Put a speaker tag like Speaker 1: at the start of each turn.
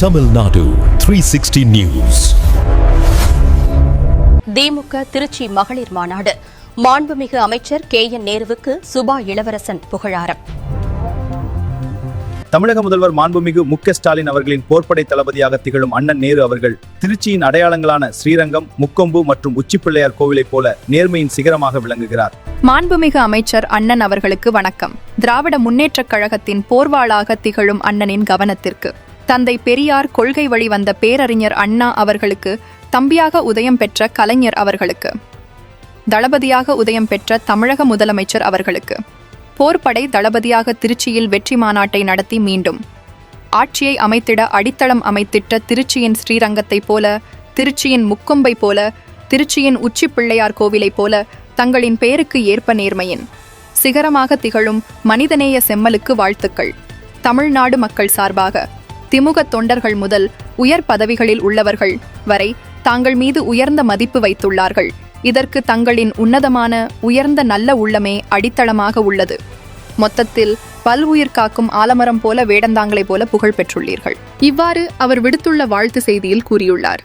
Speaker 1: Tamil Nadu 360 News.
Speaker 2: திமுக திருச்சி மகளிர் மாநாடு. மாண்புமிகு அமைச்சர் KN நேருவுக்கு சுபா இளவரசன் புகழாரம்.
Speaker 3: தமிழக முதல்வர் மாண்புமிகு மு.க. ஸ்டாலின் அவர்களின் போர்ப்படை தளபதியாக திகழும் அண்ணன் நேரு அவர்கள் திருச்சியின் அடையாளங்களான ஸ்ரீரங்கம், முக்கொம்பு மற்றும் உச்சிப்பிள்ளையார் கோவிலைப் போல நேர்மையின் சிகரமாக விளங்குகிறார்.
Speaker 4: மாண்புமிகு அமைச்சர் அண்ணன் அவர்களுக்கு வணக்கம். திராவிட முன்னேற்றக் கழகத்தின் போர்வாளாக திகழும் அண்ணனின் கவனத்திற்கு. தந்தை பெரியார் கொள்கை வழி வந்த பேரறிஞர் அண்ணா அவர்களுக்கு, தம்பியாக உதயம் பெற்ற கலைஞர் அவர்களுக்கு, தளபதியாக உதயம் பெற்ற தமிழக முதலமைச்சர் அவர்களுக்கு, போர்ப்படை தளபதியாக திருச்சியில் வெற்றி மாநாட்டை நடத்தி மீண்டும் ஆட்சியை அமைத்திட அடித்தளம் அமைத்திட்ட திருச்சியின் ஸ்ரீரங்கத்தைப் போல, திருச்சியின் முக்கொம்பை போல, திருச்சியின் உச்சிப்பிள்ளையார் கோவிலைப் போல தங்களின் பெயருக்கு ஏற்ப நேர்மையின் சிகரமாக திகழும் மனிதநேய செம்மலுக்கு வாழ்த்துக்கள். தமிழ்நாடு மக்கள் சார்பாக திமுக தொண்டர்கள் முதல் உயர் பதவிகளில் உள்ளவர்கள் வரை தாங்கள் மீது உயர்ந்த மதிப்பு வைத்துள்ளார்கள். இதற்கு தங்களின் உன்னதமான உயர்ந்த நல்ல உள்ளமே அடித்தளமாக உள்ளது. மொத்தத்தில் பல்வுயிர் காக்கும் ஆலமரம் போல வேடந்தாங்களைப் போல புகழ் பெற்றுள்ளீர்கள். இவ்வாறு அவர் விடுத்துள்ள வாழ்த்து செய்தியில் கூறியுள்ளார்.